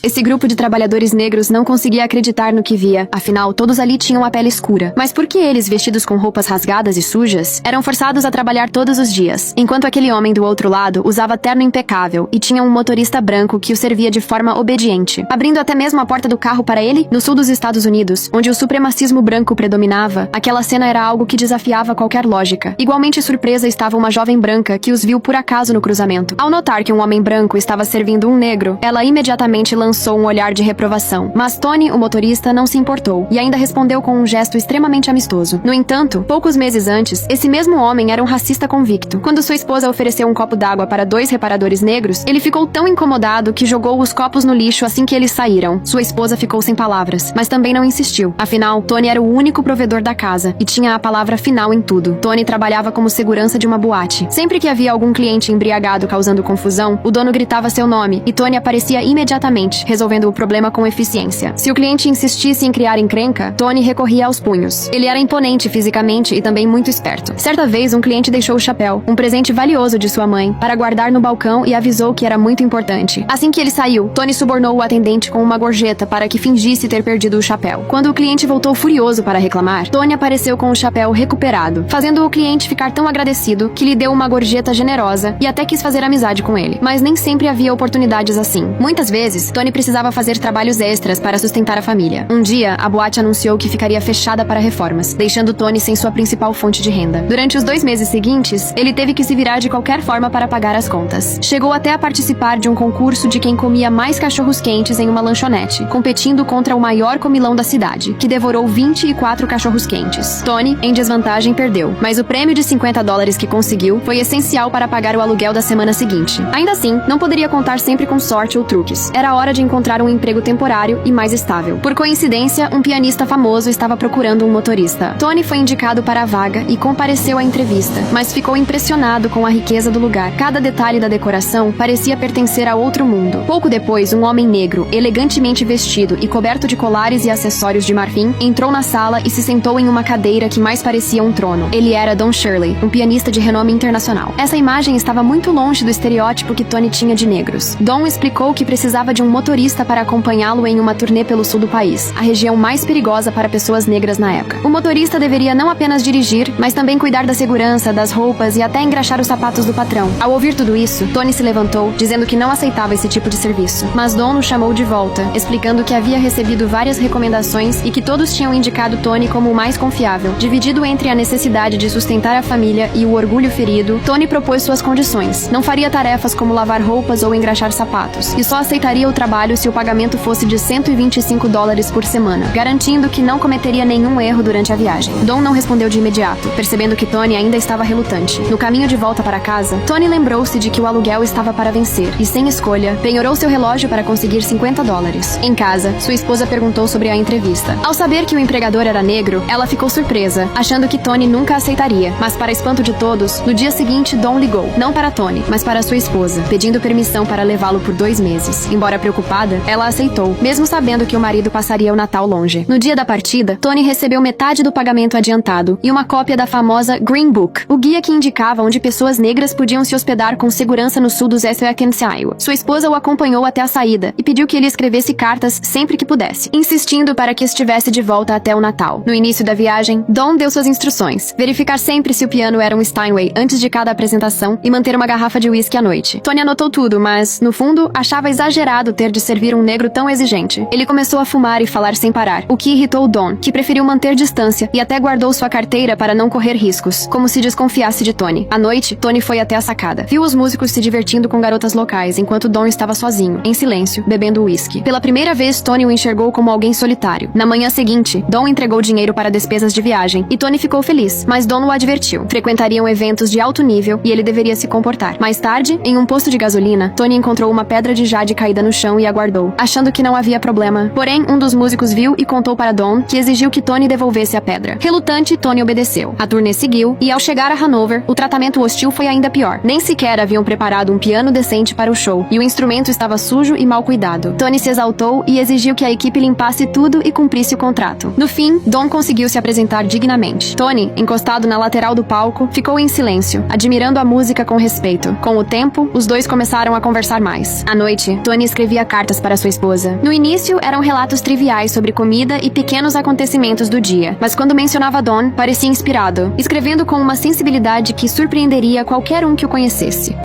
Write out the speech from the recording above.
Esse grupo de trabalhadores negros não conseguia acreditar no que via, afinal todos ali tinham a pele escura. Mas por que eles, vestidos com roupas rasgadas e sujas, eram forçados a trabalhar todos os dias, enquanto aquele homem do outro lado usava terno impecável e tinha um motorista branco que o servia de forma obediente, abrindo até mesmo a porta do carro para ele? No sul dos Estados Unidos, onde o supremacismo branco predominava, aquela cena era algo que desafiava qualquer lógica. Igualmente surpresa estava uma jovem branca que os viu por acaso no cruzamento. Ao notar que um homem branco estava servindo um negro, ela imediatamente lançou um olhar de reprovação. Mas Tony, o motorista, não se importou e ainda respondeu com um gesto extremamente amistoso. No entanto, poucos meses antes, esse mesmo homem era um racista convicto. Quando sua esposa ofereceu um copo d'água para 2 reparadores negros, ele ficou tão incomodado que jogou os copos no lixo assim que eles saíram. Sua esposa ficou sem palavras, mas também não insistiu. Afinal, Tony era o único provedor da casa e tinha a palavra final em tudo. Tony trabalhava como segurança de uma boate. Sempre que havia algum cliente embriagado causando confusão, o dono gritava seu nome e Tony aparecia imediatamente, resolvendo o problema com eficiência. Se o cliente insistisse em criar encrenca, Tony recorria aos punhos. Ele era imponente fisicamente e também muito esperto. Certa vez, um cliente deixou o chapéu, um presente valioso de sua mãe, para guardar no balcão e avisou que era muito importante. Assim que ele saiu, Tony subornou o atendente com uma gorjeta para que fingisse ter perdido o chapéu. Quando o cliente voltou furioso para reclamar, Tony apareceu com o chapéu recuperado, fazendo o cliente ficar tão agradecido que lhe deu uma gorjeta generosa e até quis fazer amizade com ele. Mas nem sempre havia oportunidades assim. Muitas vezes, Tony precisava fazer trabalhos extras para sustentar a família. Um dia, a boate anunciou que ficaria fechada para reformas, deixando Tony sem sua principal fonte de renda. Durante os 2 meses seguintes, ele teve que se virar de qualquer forma para pagar as contas. Chegou até a participar de um concurso de quem comia mais cachorros quentes em uma lanchonete, competindo contra o maior comilão da cidade, que devorou 24 cachorros quentes. Tony, em desvantagem, perdeu, mas o prêmio de $50 que conseguiu foi essencial para pagar o aluguel da semana seguinte. Ainda assim, não poderia contar sempre com sorte ou truques. Era hora de encontrar um emprego temporário e mais estável. Por coincidência, um pianista famoso estava procurando um motorista. Tony foi indicado para a vaga e compareceu à entrevista, mas ficou impressionado com a riqueza do lugar. Cada detalhe da decoração parecia pertencer a outro mundo. Pouco depois, um homem negro, elegantemente vestido e coberto de colares e acessórios de marfim, entrou na sala e se sentou em uma cadeira que mais parecia um trono. Ele era Don Shirley, um pianista de renome internacional. Essa imagem estava muito longe do estereótipo que Tony tinha de negros. Don explicou que precisava de um motorista para acompanhá-lo em uma turnê pelo sul do país, a região mais perigosa para pessoas negras na época. O motorista deveria não apenas dirigir, mas também cuidar da segurança, das roupas e até engraxar os sapatos do patrão. Ao ouvir tudo isso, Tony se levantou, dizendo que não aceitava esse tipo de serviço. Mas Don o chamou de volta, explicando que havia recebido várias recomendações e que todos tinham indicado Tony como o mais confiável. Dividido entre a necessidade de sustentar a família e o orgulho ferido, Tony propôs suas condições. Não faria tarefas como lavar roupas ou engraxar sapatos, e só aceitaria o trabalho se o pagamento fosse de $125 por semana, garantindo que não cometeria nenhum erro durante a viagem. Don não respondeu de imediato, percebendo que Tony ainda estava relutante. No caminho de volta para casa, Tony lembrou-se de que o aluguel estava para vencer, e sem escolha, penhorou seu relógio para conseguir $50. Em casa, sua esposa perguntou sobre a entrevista. Ao saber que o empregador era negro, ela ficou surpresa, achando que Tony nunca aceitaria. Mas para espanto de todos, no dia seguinte Don ligou, não para Tony, mas para sua esposa, pedindo permissão para levá-lo por 2 meses. Embora preocupada, ela aceitou, mesmo sabendo que o marido passaria o Natal longe. No dia da partida, Tony recebeu metade do pagamento adiantado e uma cópia da famosa Green Book, o guia que indicava onde pessoas negras podiam se hospedar com segurança no sul dos Estados Unidos. Sua esposa o acompanhou até a saída e pediu que ele escrevesse cartas sempre que pudesse, insistindo para que estivesse de volta até o Natal. No início da viagem, Don deu suas instruções: verificar sempre se o piano era um Steinway antes de cada apresentação e manter uma garrafa de whisky à noite. Tony anotou tudo, mas, no fundo, achava exagerado ter de servir um negro tão exigente. Ele começou a fumar e falar sem parar, o que irritou Don, que preferiu manter distância e até guardou sua carteira para não correr riscos, como se desconfiasse de Tony. À noite, Tony foi até a sacada. Viu os músicos se divertindo com garotas locais, enquanto Don estava sozinho, em silêncio, bebendo whisky. Pela primeira vez, Tony o enxergou como alguém solitário. Na manhã seguinte, Don entregou dinheiro para despesas de viagem, e Tony ficou feliz, mas Don o advertiu. Frequentariam eventos de alto nível e ele deveria se comportar. Mais tarde, em um posto de gasolina, Tony encontrou uma pedra de jade caída no chão e a guardou, achando que não havia problema. Porém, um dos músicos viu e contou para Don, que exigiu que Tony devolvesse a pedra. Relutante, Tony obedeceu. A turnê seguiu, e ao chegar a Hanover, o tratamento hostil foi ainda pior. Nem sequer haviam preparado um piano decente para o show, e o instrumento estava sujo e mal cuidado. Tony se exaltou e exigiu que a equipe limpasse tudo e cumprisse o contrato. No fim, Don conseguiu se apresentar dignamente. Tony, encostado na lateral do palco, ficou em silêncio, admirando a música com respeito. Com o tempo, os dois começaram a conversar mais. À noite, Tony escrevia cartas para sua esposa. No início, eram relatos triviais sobre comida e pequenos acontecimentos do dia, mas quando mencionava Dawn, parecia inspirado, escrevendo com uma sensibilidade que surpreenderia qualquer um que o conhecesse.